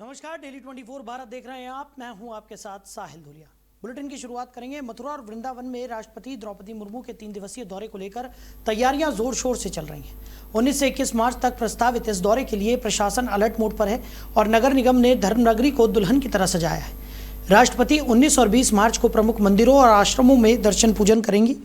नमस्कार, डेली 24 भारत देख रहे हैं आप। मैं हूं आपके साथ साहिल धुलिया। बुलेटिन की शुरुआत करेंगे। मथुरा और वृंदावन में राष्ट्रपति द्रौपदी मुर्मू के 3 दिवसीय दौरे को लेकर तैयारियां जोर शोर से चल रही हैं। 19 से 21 मार्च तक प्रस्तावित इस दौरे के लिए प्रशासन अलर्ट मोड पर है और नगर निगम ने धर्मनगरी को दुल्हन की तरह सजाया है। राष्ट्रपति 19 और 20 मार्च को प्रमुख मंदिरों और आश्रमों में दर्शन पूजन करेंगी।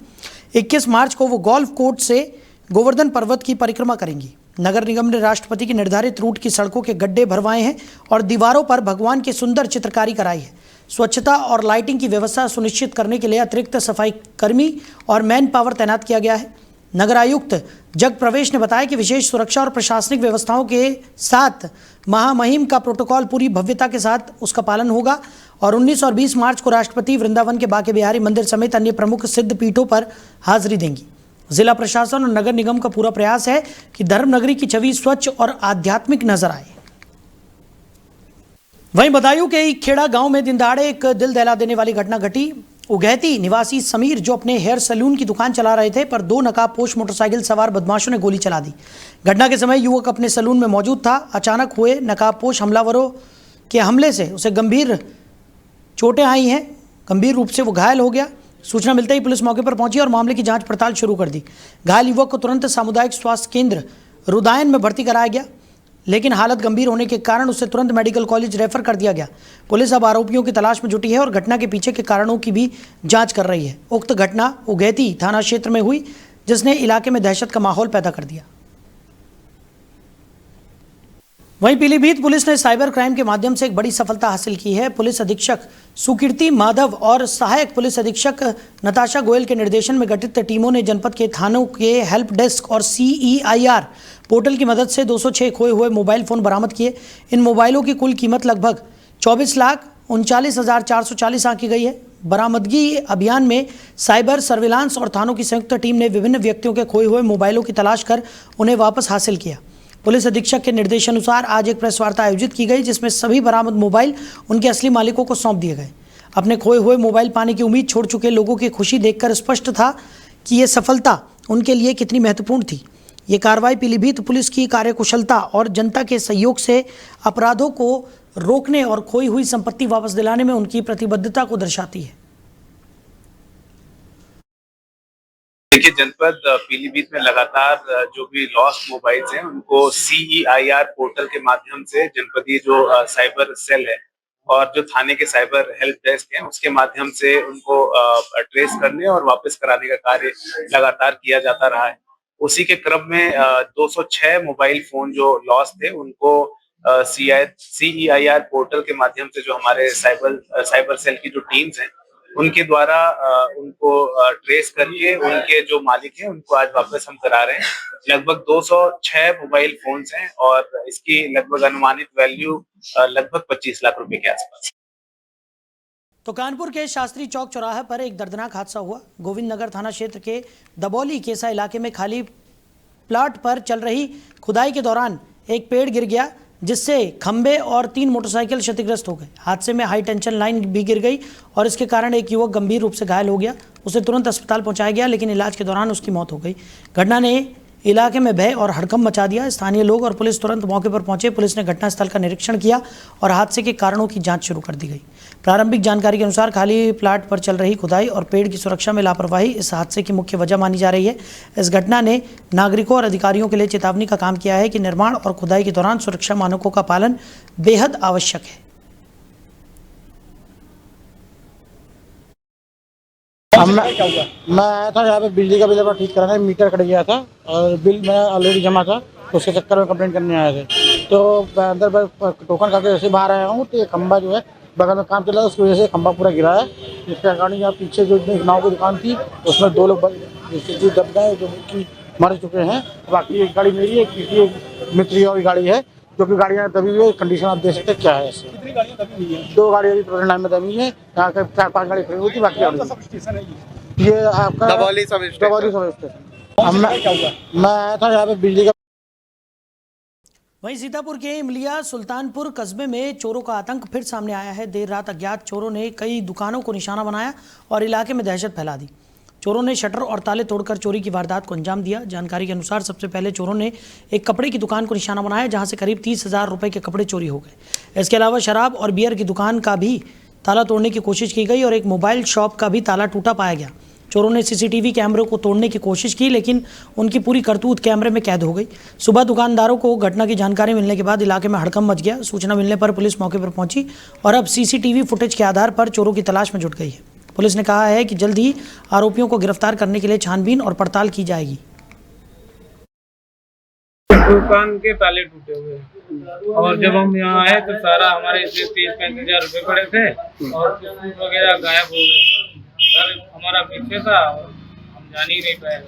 21 मार्च को वो गोल्फ कोर्ट से गोवर्धन पर्वत की परिक्रमा करेंगी। नगर निगम ने राष्ट्रपति के निर्धारित रूट की सड़कों के गड्ढे भरवाए हैं और दीवारों पर भगवान की सुंदर चित्रकारी कराई है। स्वच्छता और लाइटिंग की व्यवस्था सुनिश्चित करने के लिए अतिरिक्त सफाई कर्मी और मैन पावर तैनात किया गया है। नगर आयुक्त जग प्रवेश ने बताया कि विशेष सुरक्षा और प्रशासनिक व्यवस्थाओं के साथ महामहिम का प्रोटोकॉल पूरी भव्यता के साथ उसका पालन होगा और 19 और 20 मार्च को राष्ट्रपति वृंदावन के बांके बिहारी मंदिर समेत अन्य प्रमुख सिद्ध पीठों पर हाजिरी देंगी। जिला प्रशासन और नगर निगम का पूरा प्रयास है कि धर्मनगरी की छवि स्वच्छ और आध्यात्मिक नजर आए। वहीं बदायूं के खेड़ा गांव में दिन दहाड़े एक दिल दहला देने वाली घटना घटी। उगैती निवासी समीर जो अपने हेयर सैलून की दुकान चला रहे थे, पर 2 नकाबपोश मोटरसाइकिल सवार बदमाशों ने गोली चला दी। घटना के समय युवक अपने सैलून में मौजूद था। अचानक हुए नकाबपोश हमलावरों के हमले से उसे गंभीर चोटें आई हैं। गंभीर रूप से वो घायल हो गया। सूचना मिलते ही पुलिस मौके पर पहुंची और मामले की जांच पड़ताल शुरू कर दी। घायल युवक को तुरंत सामुदायिक स्वास्थ्य केंद्र रुदायन में भर्ती कराया गया, लेकिन हालत गंभीर होने के कारण उसे तुरंत मेडिकल कॉलेज रेफर कर दिया गया। पुलिस अब आरोपियों की तलाश में जुटी है और घटना के पीछे के कारणों की भी जांच कर रही है। उक्त घटना उगैती थाना क्षेत्र में हुई, जिसने इलाके में दहशत का माहौल पैदा कर दिया। वहीं पीलीभीत पुलिस ने साइबर क्राइम के माध्यम से एक बड़ी सफलता हासिल की है। पुलिस अधीक्षक सुकीर्ति माधव और सहायक पुलिस अधीक्षक नताशा गोयल के निर्देशन में गठित टीमों ने जनपद के थानों के हेल्प डेस्क और CEIR पोर्टल की मदद से 206 खोए हुए मोबाइल फोन बरामद किए। इन मोबाइलों की कुल कीमत लगभग 24,39,440 आंकी गई है। बरामदगी अभियान में साइबर सर्विलांस और थानों की संयुक्त टीम ने विभिन्न व्यक्तियों के खोए हुए मोबाइलों की तलाश कर उन्हें वापस हासिल किया। पुलिस अधीक्षक के निर्देशानुसार आज एक प्रेस वार्ता आयोजित की गई, जिसमें सभी बरामद मोबाइल उनके असली मालिकों को सौंप दिए गए। अपने खोए हुए मोबाइल पाने की उम्मीद छोड़ चुके लोगों की खुशी देखकर स्पष्ट था कि ये सफलता उनके लिए कितनी महत्वपूर्ण थी। ये कार्रवाई पीलीभीत पुलिस की कार्यकुशलता और जनता के सहयोग से अपराधों को रोकने और खोई हुई संपत्ति वापस दिलाने में उनकी प्रतिबद्धता को दर्शाती है। देखिए, जनपद पीलीभीत में लगातार जो भी लॉस्ट मोबाइल्स हैं उनको CEIR पोर्टल के माध्यम से जनपदीय जो साइबर सेल है और जो थाने के साइबर हेल्प डेस्क है उसके माध्यम से उनको ट्रेस करने और वापस कराने का कार्य लगातार किया जाता रहा है। उसी के क्रम में 206 मोबाइल फोन जो लॉस्ट थे उनको CEIR पोर्टल के माध्यम से जो हमारे साइबर सेल की जो टीम्स हैं उनके द्वारा उनको ट्रेस करके उनके जो मालिक हैं उनको आज वापस हम करा रहे हैं। लगभग 206 मोबाइल फोन्स हैं और इसकी लगभग अनुमानित वैल्यू लगभग 25 लाख रुपए के आसपास। तो कानपुर के शास्त्री चौक चौराहे पर एक दर्दनाक हादसा हुआ। गोविंद नगर थाना क्षेत्र के दबौली केसा इलाके में खाली प्लाट पर चल रही खुदाई के दौरान एक पेड़ गिर गया, जिससे खंबे और 3 मोटरसाइकिल क्षतिग्रस्त हो गए। हादसे में हाई टेंशन लाइन भी गिर गई और इसके कारण एक युवक गंभीर रूप से घायल हो गया। उसे तुरंत अस्पताल पहुंचाया गया, लेकिन इलाज के दौरान उसकी मौत हो गई। घटना ने इलाके में भय और हड़कंप मचा दिया। स्थानीय लोग और पुलिस तुरंत मौके पर पहुंचे। पुलिस ने घटनास्थल का निरीक्षण किया और हादसे के कारणों की जांच शुरू कर दी गई। प्रारंभिक जानकारी के अनुसार खाली प्लाट पर चल रही खुदाई और पेड़ की सुरक्षा में लापरवाही इस हादसे की मुख्य वजह मानी जा रही है। इस घटना ने नागरिकों और अधिकारियों के लिए चेतावनी का काम किया है कि निर्माण और खुदाई के दौरान सुरक्षा मानकों का पालन बेहद आवश्यक है। मैं आया था यहाँ पे बिजली का बिल अपना ठीक कराने, मीटर कट गया था और बिल मेरा ऑलरेडी जमा था, तो उसके चक्कर में कंप्लेंट करने आए थे। तो मैं अंदर टोकन करके जैसे बाहर आया हूँ तो ये खंबा जो है बगल में काम चल रहा है, उसकी वजह से खंबा पूरा गिरा है। जिसके कारण यहाँ पीछे जो नाव की दुकान थी उसमें 2 लोग दब गए, जो कि मर चुके हैं। बाकी एक गाड़ी मेरी है, किसी मित्री और गाड़ी है, जो कि गाड़ियाँ दबी हुई है। कंडीशन आप देख सकते हैं क्या है। ऐसे कितनी गाड़ियाँ दबी हुई हैं? 2 गाड़ी अभी प्रेजेंट टाइम में दबी है। यहाँ के 4-5 गाड़ी खड़ी हुई थी। बाकी ये आपका दबौली सब स्टेशन। मैं आया था यहाँ पे बिजली का। वहीं सीतापुर के इमलिया सुल्तानपुर कस्बे में चोरों का आतंक फिर सामने आया है। देर रात अज्ञात चोरों ने कई दुकानों को निशाना बनाया और इलाके में दहशत फैला दी। चोरों ने शटर और ताले तोड़कर चोरी की वारदात को अंजाम दिया। जानकारी के अनुसार सबसे पहले चोरों ने एक कपड़े की दुकान को निशाना बनाया, जहां से करीब 30,000 रुपए के कपड़े चोरी हो गए। इसके अलावा शराब और बियर की दुकान का भी ताला तोड़ने की कोशिश की गई और एक मोबाइल शॉप का भी ताला टूटा पाया गया। चोरों ने सीसीटीवी कैमरों को तोड़ने की कोशिश की, लेकिन उनकी पूरी करतूत कैमरे में कैद हो गई। सुबह दुकानदारों को घटना की जानकारी मिलने के बाद इलाके में हड़कंप मच गया। सूचना मिलने पर पुलिस मौके पर पहुंची और अब सीसीटीवी फुटेज के आधार पर चोरों की तलाश में जुट गई है। पुलिस ने कहा है कि जल्द ही आरोपियों को गिरफ्तार करने के लिए छानबीन और पड़ताल की जाएगी। दुकान के ताले टूटे हुए हैं और जब हम यहाँ आए तो सारा हमारे 30-35 हजार रुपए पड़े थे और कुछ वगैरह गायब हो गए। घर हमारा पीछे था और हम जान ही नहीं पाए।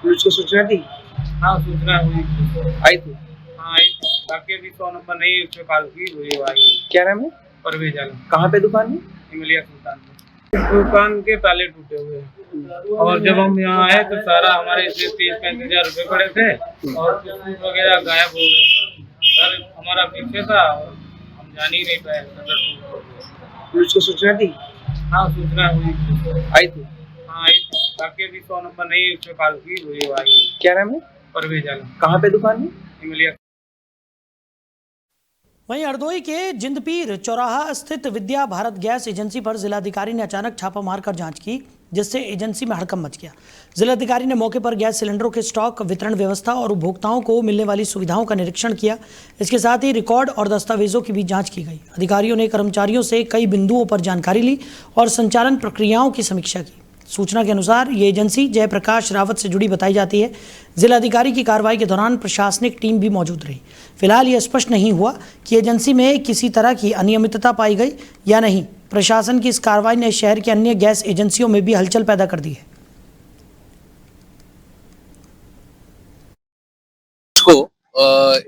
पुलिस को सूचना दी? हाँ, सूचना हुई, आई थी? हाँ आई थी। बाकी अभी 100 नंबर नहीं, उसमें कॉल की हुई आई। क्या नाम है? परवेज आलम। कहाँ पे दुकान है? हिमलिया सुल्तान में। दुकान के ताले टूटे हुए हैं और जब हम यहाँ आए तो सारा हमारे 30-35 हजार रुपए पड़े थे और कुछ वगैरह गायब हो गए। घर हमारा पीछे था और हम जान ही नहीं पाए। पुलिस को सूचना दी? हाँ, सूचना हुई, आई थी? हाँ आई थी। बाकी अभी 100 नंबर नहीं, उसमें कॉल की हुई आई। क्या नाम है? परवेज आलम। कहाँ पे दुकान है? हिमलिया। वहीं हरदोई के जिंदपीर चौराहा स्थित विद्या भारत गैस एजेंसी पर जिलाधिकारी ने अचानक छापा मारकर जांच की, जिससे एजेंसी में हड़कंप मच गया। जिलाधिकारी ने मौके पर गैस सिलेंडरों के स्टॉक, वितरण व्यवस्था और उपभोक्ताओं को मिलने वाली सुविधाओं का निरीक्षण किया। इसके साथ ही रिकॉर्ड और दस्तावेजों की भी जांच की गई। अधिकारियों ने कर्मचारियों से कई बिंदुओं पर जानकारी ली और संचालन प्रक्रियाओं की समीक्षा की। सूचना के अनुसार ये एजेंसी जयप्रकाश रावत से जुड़ी बताई जाती है। जिलाधिकारी की कार्रवाई के दौरान प्रशासनिक टीम भी मौजूद रही। फिलहाल ये स्पष्ट नहीं हुआ कि एजेंसी में किसी तरह की अनियमितता पाई गई या नहीं। प्रशासन की इस कार्रवाई ने शहर के अन्य गैस एजेंसियों में भी हलचल पैदा कर दी है।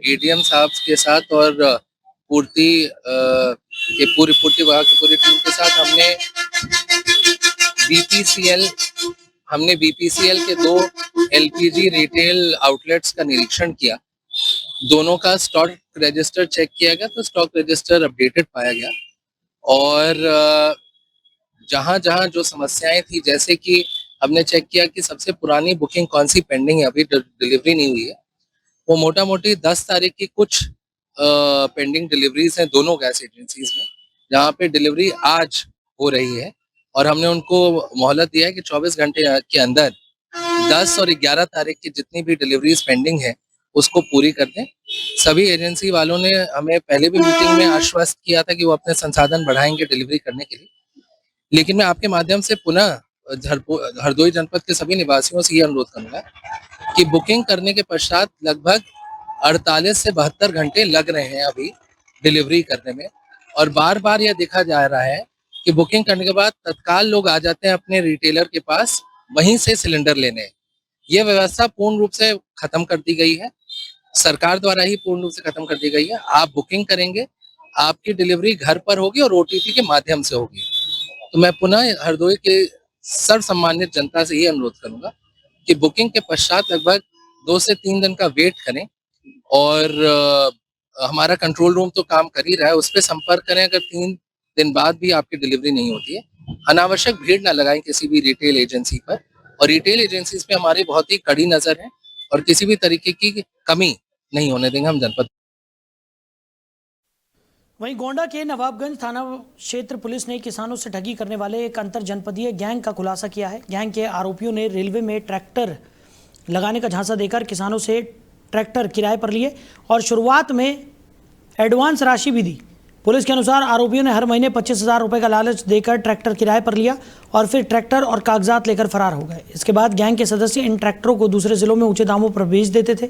एडीएम साहब के साथ और पूर्ति विभाग की पूरी टीम के साथ हमने बीपीसीएल के 2 एलपीजी रिटेल आउटलेट्स का निरीक्षण किया। दोनों का स्टॉक रजिस्टर चेक किया गया तो स्टॉक रजिस्टर अपडेटेड पाया गया और जहां जहां जो समस्याएं थी, जैसे कि हमने चेक किया कि सबसे पुरानी बुकिंग कौन सी पेंडिंग है, अभी डिलीवरी नहीं हुई है, वो मोटा मोटी 10 तारीख की कुछ पेंडिंग डिलीवरीज हैं दोनों गैस एजेंसीज में, जहाँ पे डिलीवरी आज हो रही है और हमने उनको मोहलत दिया है कि 24 घंटे के अंदर 10 और 11 तारीख की जितनी भी डिलीवरीज पेंडिंग है उसको पूरी कर दें। सभी एजेंसी वालों ने हमें पहले भी मीटिंग में आश्वस्त किया था कि वो अपने संसाधन बढ़ाएंगे डिलीवरी करने के लिए, लेकिन मैं आपके माध्यम से पुनः हरदोई जनपद के सभी निवासियों से ये अनुरोध करूंगा कि बुकिंग करने के पश्चात लगभग 48 से 72 घंटे लग रहे हैं अभी डिलीवरी करने में, और बार बार यह देखा जा रहा है कि बुकिंग करने के बाद तत्काल लोग आ जाते हैं अपने रिटेलर के पास वहीं से सिलेंडर लेने। ये व्यवस्था पूर्ण रूप से खत्म कर दी गई है, सरकार द्वारा ही पूर्ण रूप से खत्म कर दी गई है। आप बुकिंग करेंगे, आपकी डिलीवरी घर पर होगी और ओटीपी के माध्यम से होगी। तो मैं पुनः हरदोई के सर्वसम्मानित जनता से ये अनुरोध करूंगा कि बुकिंग के पश्चात लगभग 2 से 3 दिन का वेट करें और हमारा कंट्रोल रूम तो काम कर ही रहा है, उस पर संपर्क करें अगर 3 दिन बाद भी आपकी डिलीवरी नहीं होती है। अनावश्यक भीड़ ना लगाएं किसी भी रिटेल एजेंसी पर, और रिटेल एजेंसीज पे हमारी बहुत ही कड़ी नजर है और किसी भी तरीके की कमी नहीं होने देंगे हम जनपद। वहीं गोंडा के नवाबगंज थाना क्षेत्र पुलिस ने किसानों से ठगी करने वाले एक अंतर जनपदीय गैंग का खुलासा किया है। गैंग के आरोपियों ने रेलवे में ट्रैक्टर लगाने का झांसा देकर किसानों से ट्रैक्टर किराए पर लिए और शुरुआत में एडवांस राशि भी दी। पुलिस के अनुसार आरोपियों ने हर महीने 25,000 रुपये का लालच देकर ट्रैक्टर किराए पर लिया और फिर ट्रैक्टर और कागजात लेकर फरार हो गए। इसके बाद गैंग के सदस्य इन ट्रैक्टरों को दूसरे जिलों में ऊंचे दामों पर बेच देते थे।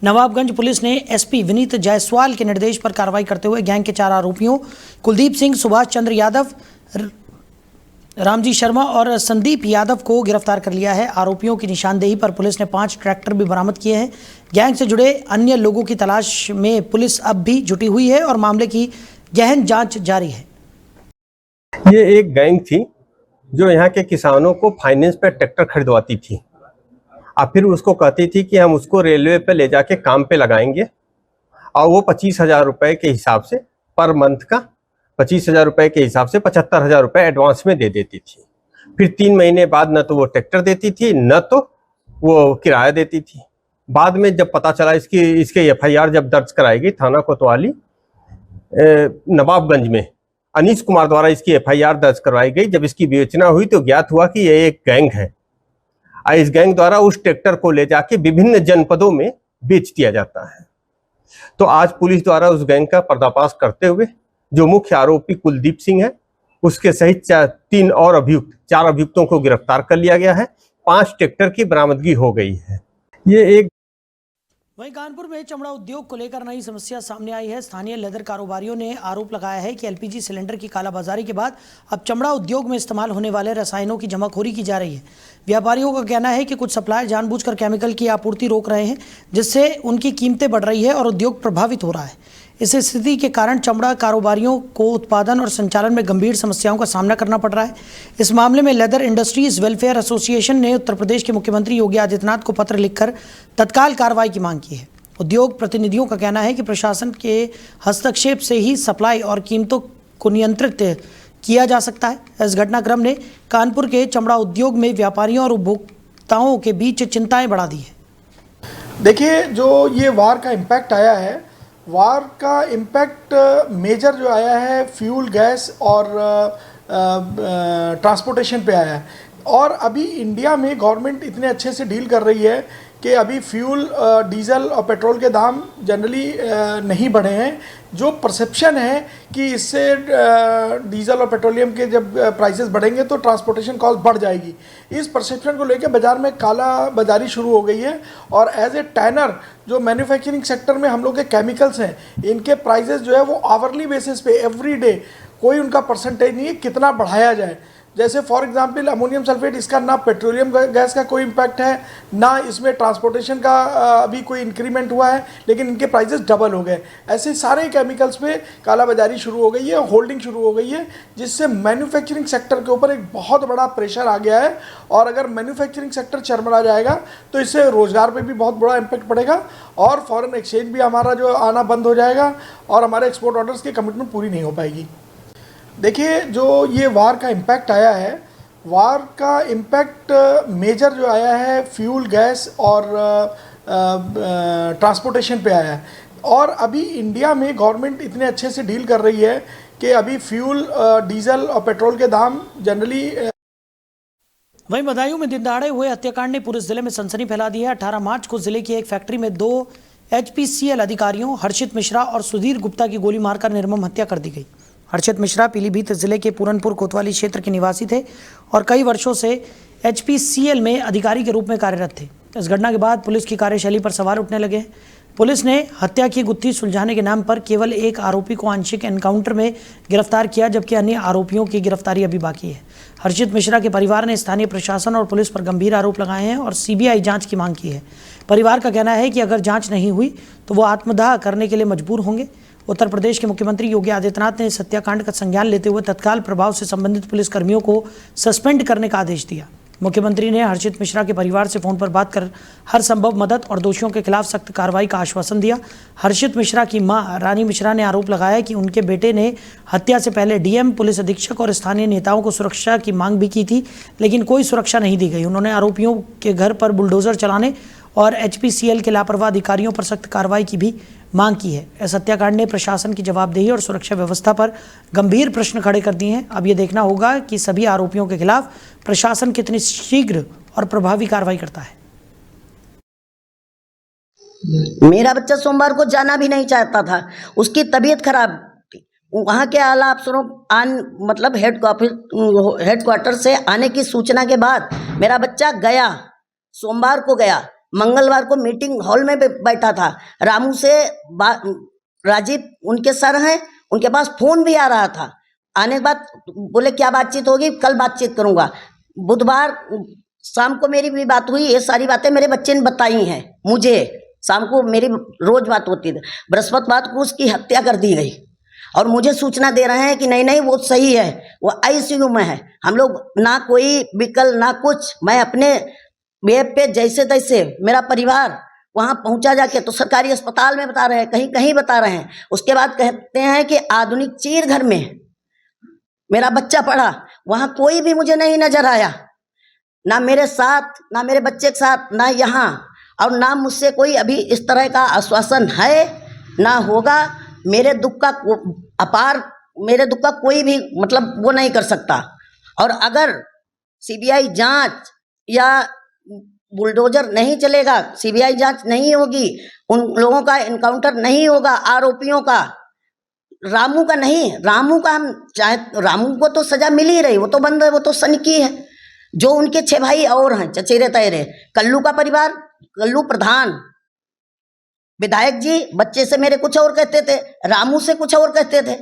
नवाबगंज पुलिस ने एसपी विनीत जायसवाल के निर्देश पर कार्रवाई करते हुए गैंग के 4 आरोपियों कुलदीप सिंह, सुभाष चंद्र यादव, रामजी शर्मा और संदीप यादव को गिरफ्तार कर लिया है। आरोपियों की निशानदेही पर पुलिस ने 5 ट्रैक्टर भी बरामद किए हैं। गैंग से जुड़े अन्य लोगों की तलाश में पुलिस अब भी जुटी हुई है और मामले की गहन जांच जारी है। ये एक गैंग थी जो यहाँ के किसानों को फाइनेंस पे ट्रैक्टर खरीदवाती थी और फिर उसको कहती थी कि हम उसको रेलवे पे ले जाके काम पे लगाएंगे, और वो 25,000 रुपये के हिसाब से पर मंथ का 25,000 रुपये के हिसाब से 75,000 रुपये एडवांस में दे देती थी। फिर 3 महीने बाद न तो वो ट्रैक्टर देती थी न तो वो किराया देती थी। बाद में जब पता चला इसके FIR जब दर्ज कराई गई थाना कोतवाली नवाबगंज में, अनीश कुमार द्वारा इसकी FIR दर्ज करवाई गई। जब इसकी विवेचना हुई तो ज्ञात हुआ कि यह एक गैंग है। इस गैंग द्वारा उस ट्रैक्टर को ले जाके विभिन्न जनपदों में बेच दिया जाता है। तो आज पुलिस द्वारा उस गैंग का पर्दाफाश करते हुए जो मुख्य आरोपी कुलदीप सिंह है, उसके सहित 4 अभियुक्तों को गिरफ्तार कर लिया गया है। 5 ट्रैक्टर की बरामदगी हो गई है। ये एक वहीं कानपुर में चमड़ा उद्योग को लेकर नई समस्या सामने आई है। स्थानीय लेदर कारोबारियों ने आरोप लगाया है कि LPG सिलेंडर की कालाबाजारी के बाद अब चमड़ा उद्योग में इस्तेमाल होने वाले रसायनों की जमाखोरी की जा रही है। व्यापारियों का कहना है कि कुछ सप्लायर जानबूझकर केमिकल की आपूर्ति रोक रहे हैं, जिससे उनकी कीमतें बढ़ रही है और उद्योग प्रभावित हो रहा है। इस स्थिति के कारण चमड़ा कारोबारियों को उत्पादन और संचालन में गंभीर समस्याओं का सामना करना पड़ रहा है। इस मामले में लेदर इंडस्ट्रीज वेलफेयर एसोसिएशन ने उत्तर प्रदेश के मुख्यमंत्री योगी आदित्यनाथ को पत्र लिखकर तत्काल कार्रवाई की मांग की है। उद्योग प्रतिनिधियों का कहना है कि प्रशासन के हस्तक्षेप से ही सप्लाई और कीमतों को नियंत्रित किया जा सकता है। इस घटनाक्रम ने कानपुर के चमड़ा उद्योग में व्यापारियों और उपभोक्ताओं के बीच चिंताएं बढ़ा दी है। देखिए, जो ये वार का इम्पैक्ट आया है, वार का इम्पैक्ट मेजर जो आया है फ्यूल, गैस और ट्रांसपोर्टेशन पे आया है। और अभी इंडिया में गवर्नमेंट इतने अच्छे से डील कर रही है कि अभी फ्यूल, डीजल और पेट्रोल के दाम जनरली नहीं बढ़े हैं। जो परसेप्शन है कि इससे डीजल और पेट्रोलियम के जब प्राइसेस बढ़ेंगे तो ट्रांसपोर्टेशन कॉस्ट बढ़ जाएगी, इस परसेप्शन को लेकर बाज़ार में काला बाजारी शुरू हो गई है। और एज ए टैनर, जो मैन्युफैक्चरिंग सेक्टर में हम लोग के केमिकल्स हैं, इनके प्राइसेस जो है वो आवरली बेसिस पे एवरी डे कोई उनका परसेंटेज नहीं है कितना बढ़ाया जाए। जैसे फॉर एग्जांपल अमोनियम सल्फेट, इसका ना पेट्रोलियम गैस का कोई इम्पैक्ट है, ना इसमें ट्रांसपोर्टेशन का अभी कोई इंक्रीमेंट हुआ है, लेकिन इनके प्राइसेस डबल हो गए। ऐसे सारे केमिकल्स पे कालाबाजारी शुरू हो गई है, होल्डिंग शुरू हो गई है, जिससे मैन्युफैक्चरिंग सेक्टर के ऊपर एक बहुत बड़ा प्रेशर आ गया है। और अगर मैन्युफैक्चरिंग सेक्टर चरमरा जाएगा तो इससे रोज़गार पे भी बहुत बड़ा इम्पैक्ट पड़ेगा और फॉरेन एक्सचेंज भी हमारा जो आना बंद हो जाएगा और हमारे एक्सपोर्ट ऑर्डर्स की कमिटमेंट पूरी नहीं हो पाएगी। देखिए, जो ये वार का इम्पैक्ट आया है, वार का इम्पैक्ट मेजर जो आया है फ्यूल, गैस और ट्रांसपोर्टेशन पे आया है। और अभी इंडिया में गवर्नमेंट इतने अच्छे से डील कर रही है कि अभी फ्यूल, डीजल और पेट्रोल के दाम जनरली। वहीं बदायूं में दिन दहाड़े हुए हत्याकांड ने पूरे जिले में सनसनी फैला दी है। 18 मार्च को जिले की एक फैक्ट्री में 2 HPCL अधिकारियों हर्षित मिश्रा और सुधीर गुप्ता की गोली मारकर निर्मम हत्या कर दी गई। हर्षित मिश्रा पीलीभीत जिले के पूरनपुर कोतवाली क्षेत्र के निवासी थे और कई वर्षों से HPCL में अधिकारी के रूप में कार्यरत थे। इस घटना के बाद पुलिस की कार्यशैली पर सवाल उठने लगे हैं। पुलिस ने हत्या की गुत्थी सुलझाने के नाम पर केवल एक आरोपी को आंशिक एनकाउंटर में गिरफ्तार किया, जबकि अन्य आरोपियों की गिरफ्तारी अभी बाकी है। हर्षित मिश्रा के परिवार ने स्थानीय प्रशासन और पुलिस पर गंभीर आरोप लगाए हैं और CBI जांच की मांग की है। परिवार का कहना है कि अगर जांच नहीं हुई तो वो आत्मदाह करने के लिए मजबूर होंगे। उत्तर प्रदेश के मुख्यमंत्री योगी आदित्यनाथ ने इस हत्याकांड का संज्ञान लेते हुए तत्काल प्रभाव से संबंधित पुलिसकर्मियों को सस्पेंड करने का आदेश दिया। मुख्यमंत्री ने हर्षित मिश्रा के परिवार से फोन पर बात कर हर संभव मदद और दोषियों के खिलाफ सख्त कार्रवाई का आश्वासन दिया। हर्षित मिश्रा की मां रानी मिश्रा ने आरोप लगाया कि उनके बेटे ने हत्या से पहले DM, पुलिस अधीक्षक और स्थानीय नेताओं को सुरक्षा की मांग भी की थी, लेकिन कोई सुरक्षा नहीं दी गई। उन्होंने आरोपियों के घर पर बुलडोजर चलाने और HPCL के लापरवाह अधिकारियों पर सख्त कार्रवाई की भी मांग की है। इस हत्याकांड ने प्रशासन की जवाबदेही और सुरक्षा व्यवस्था पर गंभीर प्रश्न खड़े कर दिए हैं। अब ये देखना होगा कि सभी आरोपियों के खिलाफ प्रशासन कितनी शीघ्र और प्रभावी कार्रवाई करता है। मेरा बच्चा सोमवार को जाना भी नहीं चाहता था, उसकी तबीयत खराब थी। वहाँ के आला अफसरों मतलब हेडक्वार्टर से आने की सूचना के बाद मेरा बच्चा गया, सोमवार को गया। मंगलवार को मीटिंग हॉल में बैठा था। रामू से राजीव उनके सर हैं, उनके पास फोन भी आ रहा था। आने के बाद बोले क्या बातचीत होगी, कल बातचीत करूंगा। बुधवार शाम को मेरी भी बात हुई। ये सारी बातें मेरे बच्चे ने बताई हैं मुझे। शाम को मेरी रोज बात होती थी। बृहस्पतिवार को उसकी हत्या कर दी गई और मुझे सूचना दे रहे हैं कि नहीं वो सही है, वो ICU में है। हम लोग ना कोई विकल ना कुछ, मैं अपने वेब पे जैसे तैसे मेरा परिवार वहाँ पहुँचा जाके तो सरकारी अस्पताल में बता रहे हैं, कहीं कहीं बता रहे हैं। उसके बाद कहते हैं कि आधुनिक चीर घर में मेरा बच्चा पढ़ा। वहाँ कोई भी मुझे नहीं नजर आया, ना मेरे साथ, ना मेरे बच्चे के साथ, ना यहाँ, और ना मुझसे कोई अभी इस तरह का आश्वासन है ना होगा। मेरे दुख का कोई भी मतलब वो नहीं कर सकता। और अगर सीबीआई जांच या बुलडोजर नहीं चलेगा, सीबीआई जांच नहीं होगी, उन लोगों का एनकाउंटर नहीं होगा, आरोपियों का, रामू का नहीं, रामू का हम चाहे, रामू को तो सजा मिल ही रही, वो तो बंद है, वो तो सनकी है। जो उनके 6 भाई और हैं चचेरे तैरे, कल्लू का परिवार, कल्लू प्रधान, विधायक जी बच्चे से मेरे कुछ और कहते थे, रामू से कुछ और कहते थे।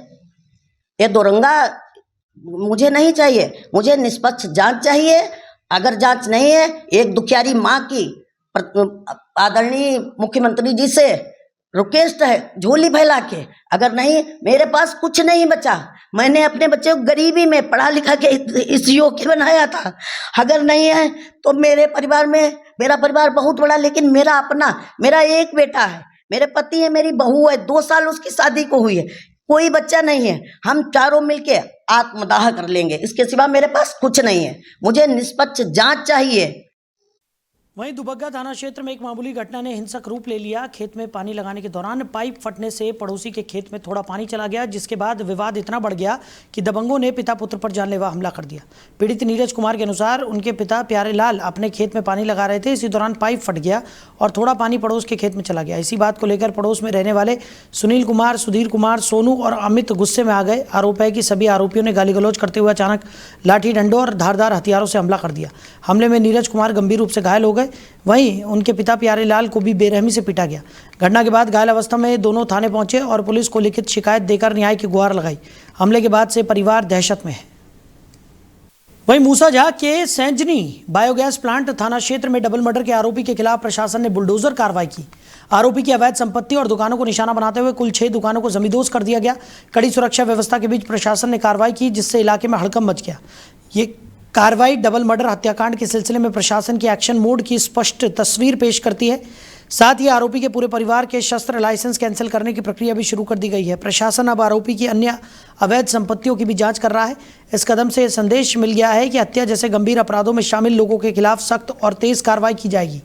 ये दोरंगा मुझे नहीं चाहिए, मुझे निष्पक्ष जांच चाहिए। अगर जांच नहीं है, एक दुखियारी माँ की आदरणीय मुख्यमंत्री जी से रिक्वेस्ट है, झोली फैला के, अगर नहीं, मेरे पास कुछ नहीं बचा। मैंने अपने बच्चे को गरीबी में पढ़ा लिखा के इस योग्य बनाया था। अगर नहीं है तो मेरे परिवार में, मेरा परिवार बहुत बड़ा, लेकिन मेरा एक बेटा है, मेरे पति है, मेरी बहू है, 2 साल उसकी शादी को हुई है, कोई बच्चा नहीं है। हम चारों मिलके आत्मदाह कर लेंगे, इसके सिवा मेरे पास कुछ नहीं है। मुझे निष्पक्ष जांच चाहिए। वहीं दुबग्गा थाना क्षेत्र में एक मामूली घटना ने हिंसक रूप ले लिया। खेत में पानी लगाने के दौरान पाइप फटने से पड़ोसी के खेत में थोड़ा पानी चला गया, जिसके बाद विवाद इतना बढ़ गया कि दबंगों ने पिता पुत्र पर जानलेवा हमला कर दिया। पीड़ित नीरज कुमार के अनुसार उनके पिता प्यारे लाल अपने खेत में पानी लगा रहे थे, इसी दौरान पाइप फट गया और थोड़ा पानी पड़ोस के खेत में चला गया। इसी बात को लेकर पड़ोस में रहने वाले सुनील कुमार, सुधीर कुमार, सोनू और अमित गुस्से में आ गए। आरोप है कि सभी आरोपियों ने गाली गलौज करते हुए अचानक लाठी डंडों और धारदार हथियारों से हमला कर दिया। हमले में नीरज कुमार गंभीर रूप से घायल हो गए, वहीं उनके पिता प्यारे लाल को भी बेरहमी से पीटा गया। घटना के बाद घायल अवस्था में दोनों थाने पहुंचे और पुलिस को लिखित शिकायत देकर न्याय की गुहार लगाई। हमले के बाद से परिवार दहशत में है। वहीं मूसाझा के सैंजनी बायोगैस प्लांट थाना क्षेत्र में डबल मर्डर के आरोपी के खिलाफ प्रशासन ने बुलडोजर कार्रवाई की। आरोपी की अवैध संपत्ति और दुकानों को निशाना बनाते हुए कुल 6 दुकानों को जमींदोज कर दिया गया। कड़ी सुरक्षा व्यवस्था के बीच प्रशासन ने कार्रवाई की, जिससे इलाके में हड़कंप मच गया। ये कार्रवाई डबल मर्डर हत्याकांड के सिलसिले में प्रशासन की एक्शन मोड की स्पष्ट तस्वीर पेश करती है। साथ ही आरोपी के पूरे परिवार के शस्त्र लाइसेंस कैंसिल करने की प्रक्रिया भी शुरू कर दी गई है। प्रशासन अब आरोपी की अन्य अवैध संपत्तियों की भी जांच कर रहा है। इस कदम से संदेश मिल गया है कि हत्या जैसे गंभीर अपराधों में शामिल लोगों के खिलाफ सख्त और तेज कार्रवाई की जाएगी।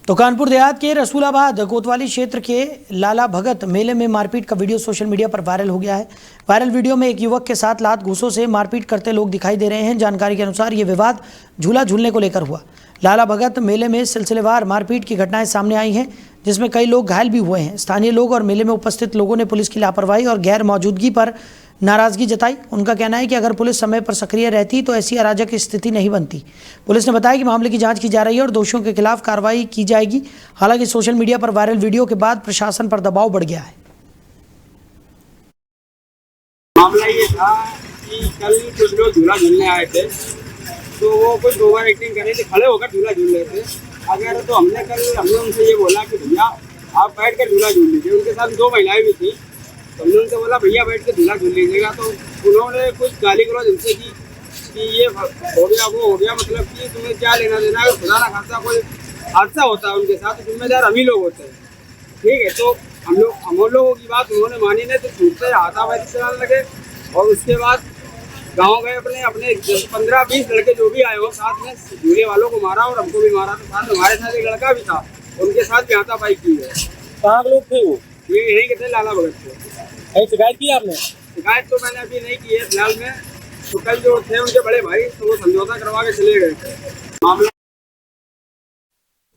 तो कानपुर देहात के रसूलाबाद कोतवाली क्षेत्र के लाला भगत मेले में मारपीट का वीडियो सोशल मीडिया पर वायरल हो गया है। वायरल वीडियो में एक युवक के साथ लात घूंसों से मारपीट करते लोग दिखाई दे रहे हैं। जानकारी के अनुसार ये विवाद झूला झूलने को लेकर हुआ। लाला भगत मेले में सिलसिलेवार मारपीट की घटनाएं सामने आई हैं, जिसमें कई लोग घायल भी हुए हैं। स्थानीय लोग और मेले में उपस्थित लोगों ने पुलिस की लापरवाही और गैर मौजूदगी पर नाराजगी जताई। उनका कहना है कि अगर पुलिस समय पर सक्रिय रहती तो ऐसी अराजक स्थिति नहीं बनती। पुलिस ने बताया कि मामले की जांच की जा रही है और दोषियों के खिलाफ कार्रवाई की जाएगी। हालांकि सोशल मीडिया पर वायरल वीडियो के बाद प्रशासन पर दबाव बढ़ गया है। मामला ये था कि कल कुछ लोग झूला झूलने आए थे, तो वो कुछ ओवर एक्टिंग कर रहे थे, खड़े होकर झूला झूल रहे थे। अगर तो हमने उनसे ये बोला कि भैया आप बैठ कर झूला झूल लीजिए। उनके साथ 2 महिलाएं भी थी, तो हमने उनसे बोला भैया बैठ के झूला झूल लीजिएगा। तो उन्होंने कुछ गाली गलौज हमसे की कि ये हो गया वो हो गया, मतलब कि तुम्हें क्या लेना देना है। खुदा ना खासा कोई हादसा होता है उनके साथ, तो जिम्मेदार हम ही लोग होते हैं। ठीक है, तो हम लोगों की बात उन्होंने मानी नहीं, तो छूट से हाथापाई चलाने लगे। और उसके बाद गाँव गए, अपने 15-20 लड़के जो भी आए हो साथ में झूले वालों को मारा और हमको भी मारा। तो साथ हमारे साथ एक लड़का भी था, उनके साथ भी हाथापाई की है। कहाँ लोग थे वो? ये यहीं के थे, लाला भगत थे। शिकायत की आपने? शिकायत तो मैंने अभी नहीं की है फिलहाल में। तो कल जो थे उनके बड़े भाई, तो वो समझौता करवा के चले गए थे। मामला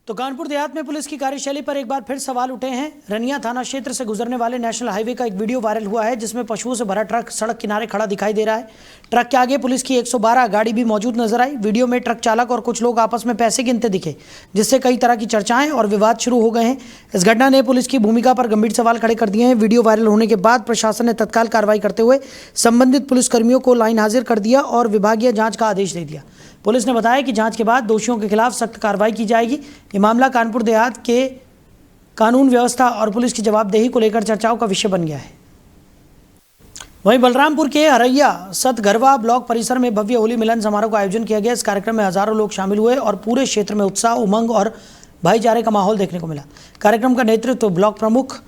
तो कानपुर देहात में पुलिस की कार्यशैली पर एक बार फिर सवाल उठे हैं। रनिया थाना क्षेत्र से गुजरने वाले नेशनल हाईवे का एक वीडियो वायरल हुआ है, जिसमें पशुओं से भरा ट्रक सड़क किनारे खड़ा दिखाई दे रहा है। ट्रक के आगे पुलिस की 112 गाड़ी भी मौजूद नजर आई। वीडियो में ट्रक चालक और कुछ लोग आपस में पैसे गिनते दिखे, जिससे कई तरह की चर्चाएं और विवाद शुरू हो गए हैं। इस घटना ने पुलिस की भूमिका पर गंभीर सवाल खड़े कर दिए हैं। वीडियो वायरल होने के बाद प्रशासन ने तत्काल कार्रवाई करते हुए संबंधित पुलिसकर्मियों को लाइन हाजिर कर दिया और विभागीय जांच का आदेश दे दिया। पुलिस ने बताया कि जांच के बाद दोषियों के खिलाफ सख्त कार्रवाई की जाएगी। ये मामला कानपुर देहात के कानून व्यवस्था और पुलिस की जवाबदेही को लेकर चर्चाओं का विषय बन गया है। वहीं बलरामपुर के हरैया सतगरवा ब्लॉक परिसर में भव्य होली मिलन समारोह का आयोजन किया गया। इस कार्यक्रम में हजारों लोग शामिल हुए और पूरे क्षेत्र में उत्साह, उमंग और भाईचारे का माहौल देखने को मिला। कार्यक्रम का नेतृत्व ब्लॉक प्रमुख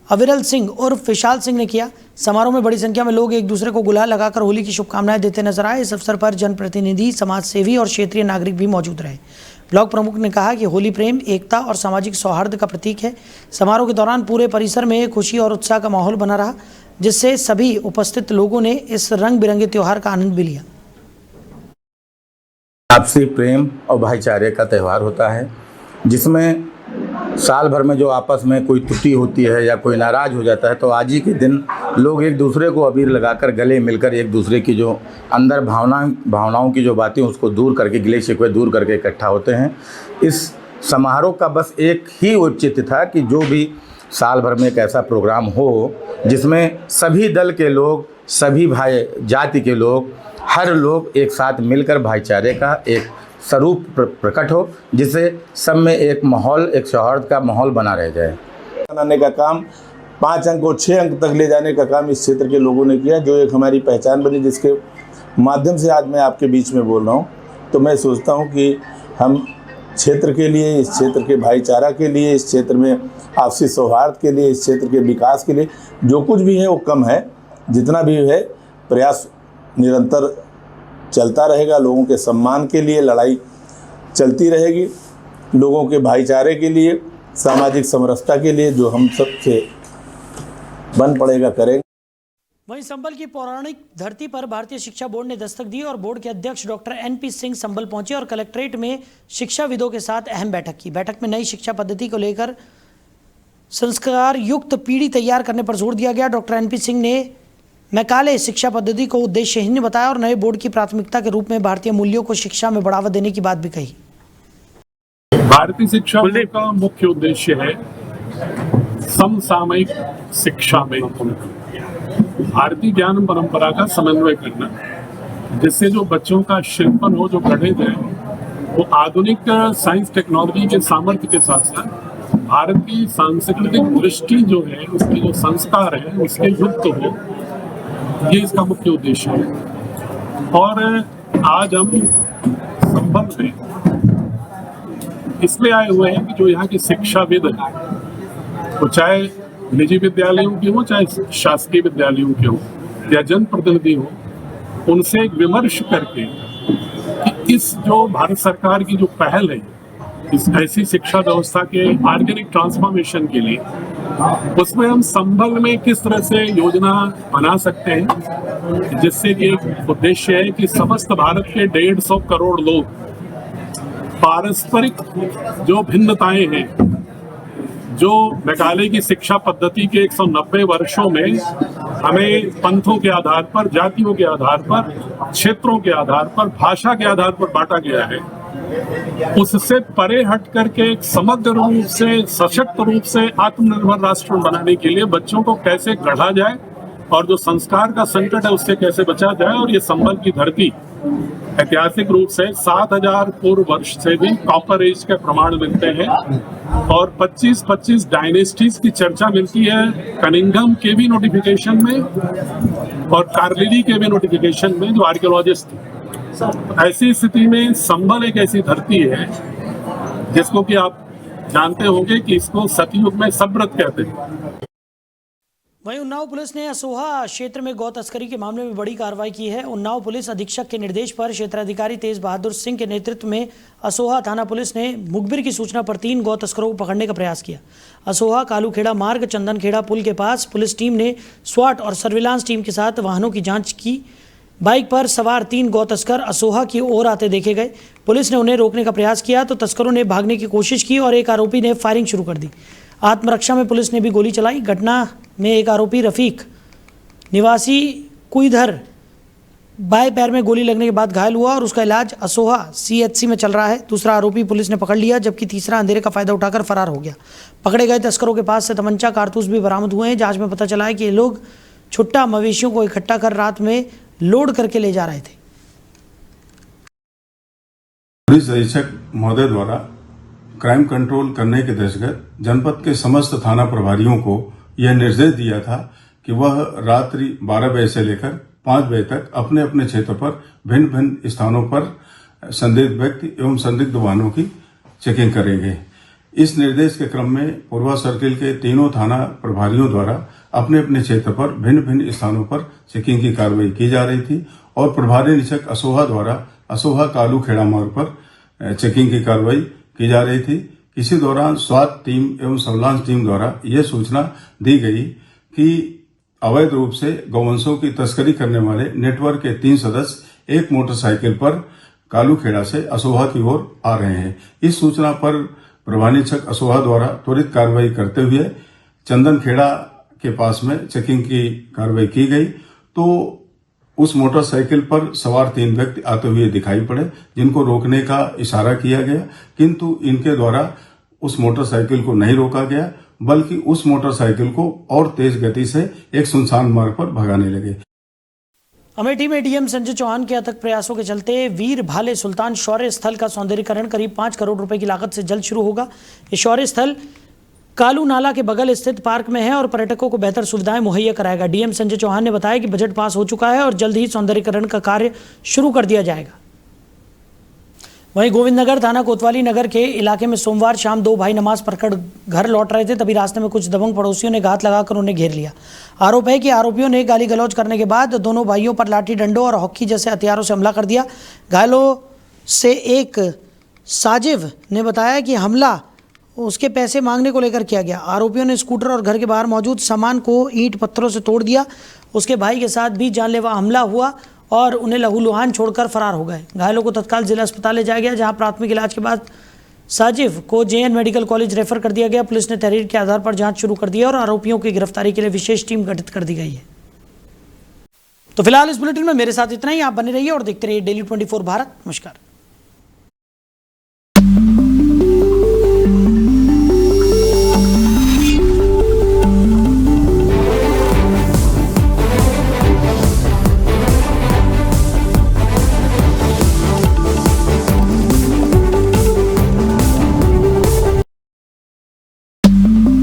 अविरल सिंह उर्फ विशाल सिंह ने किया। समारोह में बड़ी संख्या में लोग एक दूसरे को गुलाल लगाकर होली की शुभकामनाएं देते नजर आए। इस अवसर पर जनप्रतिनिधि, समाज सेवी और क्षेत्रीय नागरिक भी मौजूद रहे। ब्लॉक प्रमुख ने कहा कि होली प्रेम, एकता और सामाजिक सौहार्द का प्रतीक है। समारोह के दौरान पूरे परिसर में खुशी और उत्साह का माहौल बना रहा, जिससे सभी उपस्थित लोगों ने इस रंग बिरंगे त्योहार का आनंद भी लिया। आपसी प्रेम और भाईचारे का त्यौहार होता है, जिसमें साल भर में जो आपस में कोई त्रुटि होती है या कोई नाराज़ हो जाता है, तो आज ही के दिन लोग एक दूसरे को अबीर लगाकर गले मिलकर एक दूसरे की जो अंदर भावनाओं की जो बातें उसको दूर करके, गिले शिकवे दूर करके इकट्ठा होते हैं। इस समारोह का बस एक ही औचित्य था कि जो भी साल भर में एक ऐसा प्रोग्राम हो जिसमें सभी दल के लोग, सभी भाई जाति के लोग, हर लोग एक साथ मिलकर भाईचारे का एक स्वरूप प्रकट हो, जिससे सब में एक माहौल, एक सौहार्द का माहौल बना रह जाए। बनाने का काम 5 अंक और 6 अंक तक ले जाने का काम इस क्षेत्र के लोगों ने किया, जो एक हमारी पहचान बनी, जिसके माध्यम से आज मैं आपके बीच में बोल रहा हूँ। तो मैं सोचता हूँ कि हम क्षेत्र के लिए, इस क्षेत्र के भाईचारा के लिए, इस क्षेत्र में आपसी सौहार्द के लिए, इस क्षेत्र के विकास के लिए जो कुछ भी है वो कम है। जितना भी है प्रयास निरंतर चलता रहेगा। लोगों के सम्मान के लिए लड़ाई चलती रहेगी, लोगों के भाईचारे के लिए, सामाजिक समरसता के लिए जो हम सबसे बन पड़ेगा करेंगे। वहीं संबल की पौराणिक धरती पर भारतीय शिक्षा बोर्ड ने दस्तक दी और बोर्ड के अध्यक्ष डॉक्टर NP सिंह संबल पहुंचे और कलेक्ट्रेट में शिक्षाविदों के साथ अहम बैठक की। बैठक में नई शिक्षा पद्धति को लेकर संस्कार युक्त पीढ़ी तैयार करने पर जोर दिया गया। डॉक्टर NP सिंह ने मैकाले शिक्षा पद्धति को उद्देश्यहीन बताया और नए बोर्ड की प्राथमिकता के रूप में भारतीय मूल्यों को शिक्षा में बढ़ावा देने की बात भी कही। भारतीय शिक्षा बोर्ड का मुख्य उद्देश्य है समसामयिक शिक्षा में भारतीय ज्ञान परंपरा का समन्वय करना, जिससे जो बच्चों का शिल्पन हो, जो गढ़े जाए, वो आधुनिक साइंस टेक्नोलॉजी के सामर्थ्य के साथ साथ भारत की सांस्कृतिक दृष्टि जो है, उसके जो संस्कार है, उसके युक्त हो। ये इसका मुख्य उद्देश्य है। और आज हम संबल में इसलिए आए हुए हैं कि जो यहाँ की शिक्षाविद है, वो चाहे निजी विद्यालयों की हो, चाहे शासकीय विद्यालयों की हो या जनप्रतिनिधि हो, उनसे एक विमर्श करके कि इस जो भारत सरकार की जो पहल है, इस ऐसी शिक्षा व्यवस्था के ऑर्गेनिक ट्रांसफॉर्मेशन के लिए, उसमें हम संबल में किस तरह से योजना बना सकते हैं, जिससे कि एक उद्देश्य है कि समस्त भारत के 150 करोड़ लोग पारस्परिक जो भिन्नताएं हैं, जो मैकाले की शिक्षा पद्धति के 190 वर्षों में हमें पंथों के आधार पर, जातियों के आधार पर, क्षेत्रों के आधार पर, भाषा के आधार पर बांटा गया है, उससे परे हट करके एक समग्र रूप से, सशक्त रूप से आत्मनिर्भर राष्ट्र बनाने के लिए बच्चों को कैसे गढ़ा जाए और जो संस्कार का संकट है उससे कैसे बचा जाए। और ये संबल की धरती ऐतिहासिक रूप से 7000 पूर्व वर्ष से भी कॉपर एज के प्रमाण मिलते हैं और 25 डायनेस्टीज की चर्चा मिलती है कनिंघम के भी नोटिफिकेशन में और कार्लिली के भी नोटिफिकेशन में, जो आर्कियोलॉजिस्ट थे। ऐसी स्थिति में संबल एक ऐसी धरती है जिसको कि आप जानते होंगे कि इसको सतयुग में सब्रत कहते हैं। वहीं उन्नाव पुलिस ने असोहा क्षेत्र में गौ तस्करी के मामले में बड़ी कार्रवाई की है। उन्नाव पुलिस अधीक्षक के निर्देश पर क्षेत्राधिकारी तेज बहादुर सिंह के नेतृत्व में असोहा थाना पुलिस ने मुखबिर की सूचना पर 3 गौ तस्करों को पकड़ने का प्रयास किया। असोहा कालूखेड़ा मार्ग चंदनखेड़ा पुल के पास पुलिस टीम ने स्वाट और सर्विलांस टीम के साथ वाहनों की जांच की। बाइक पर सवार 3 गौ तस्कर असोहा की ओर आते देखे गए। पुलिस ने उन्हें रोकने का प्रयास किया तो तस्करों ने भागने की कोशिश की और एक आरोपी ने फायरिंग शुरू कर दी। आत्मरक्षा में पुलिस ने भी गोली चलाई। घटना में एक आरोपी रफीक निवासी कुईधर बाएं पैर में गोली लगने के बाद घायल हुआ और उसका इलाज असोहा CHC में चल रहा है। दूसरा आरोपी पुलिस ने पकड़ लिया, जबकि तीसरा अंधेरे का फायदा उठाकर फरार हो गया। पकड़े गए तस्करों के पास से तमंचा, कारतूस भी बरामद हुए हैं। जांच में पता चला है कि ये लोग छुट्टा मवेशियों को इकट्ठा कर रात में लोड करके ले जा रहे थे। पुलिस अधीक्षक महोदय द्वारा क्राइम कंट्रोल करने के दृष्टिगत जनपद के समस्त थाना प्रभारियों को यह निर्देश दिया था कि वह रात्रि 12 बजे से लेकर 5 बजे तक अपने अपने क्षेत्र पर भिन्न भिन्न स्थानों पर संदिग्ध व्यक्ति एवं संदिग्ध वाहनों की चेकिंग करेंगे। इस निर्देश के क्रम में पूर्वा सर्किल के तीनों थाना प्रभारियों द्वारा अपने अपने क्षेत्र पर भिन्न भिन्न स्थानों पर चेकिंग की कार्रवाई की जा रही थी और प्रभारी निरीक्षक असोहा द्वारा असोहा कालू खेड़ा मार्ग पर चेकिंग की कार्रवाई की जा रही थी। इसी दौरान स्वास्थ्य टीम एवं सर्विलांस टीम द्वारा यह सूचना दी गई कि अवैध रूप से गौवंशों की तस्करी करने वाले नेटवर्क के 3 सदस्य एक मोटरसाइकिल पर कालू खेड़ा से असोहा की ओर आ रहे हैं। इस सूचना पर प्रभारी निरीक्षक असोहा द्वारा त्वरित कार्रवाई करते हुए चंदन खेड़ा के पास में चेकिंग की कार्रवाई की गई तो उस मोटरसाइकिल पर सवार 3 व्यक्ति आते हुए दिखाई पड़े, जिनको रोकने का इशारा किया गया, किंतु इनके द्वारा उस मोटरसाइकिल को नहीं रोका गया, बल्कि उस मोटरसाइकिल को और तेज गति से एक सुनसान मार्ग पर भगाने लगे। अमेठी में डीएम संजय चौहान के अथक प्रयासों के चलते वीर भाले सुल्तान शौर्य स्थल का सौंदर्यीकरण करीब 5 करोड़ रुपए की लागत से जल्द शुरू होगा। ये शौर्य स्थल कालू नाला के बगल स्थित पार्क में है और पर्यटकों को बेहतर सुविधाएं मुहैया कराएगा। डीएम संजय चौहान ने बताया कि बजट पास हो चुका है और जल्द ही सौंदर्यीकरण का कार्य शुरू कर दिया जाएगा। वहीं गोविंदनगर थाना कोतवाली नगर के इलाके में सोमवार शाम 2 भाई नमाज पढ़कर घर लौट रहे थे, तभी रास्ते में कुछ दबंग पड़ोसियों ने घात लगाकर उन्हें घेर लिया। आरोप है कि आरोपियों ने गाली गलौज करने के बाद दोनों भाइयों पर लाठी डंडों और हॉकी जैसे हथियारों से हमला कर दिया। घायलों से एक साजिब ने बताया कि हमला उसके पैसे मांगने को लेकर किया गया। आरोपियों ने स्कूटर और घर के बाहर मौजूद सामान को ईंट पत्थरों से तोड़ दिया। उसके भाई के साथ भी जानलेवा हमला हुआ और उन्हें लहूलुहान छोड़कर फरार हो गए। घायलों को तत्काल जिला अस्पताल ले जाया गया, जहां प्राथमिक इलाज के बाद साजिब को जेएन मेडिकल कॉलेज रेफर कर दिया गया। पुलिस ने तहरीर के आधार पर जांच शुरू कर दी और आरोपियों की गिरफ्तारी के लिए विशेष टीम गठित कर दी गई है। तो फिलहाल इस बुलेटिन में मेरे साथ इतना ही। आप बने रहिए और देखते रहिए डेली 24 भारत। नमस्कार।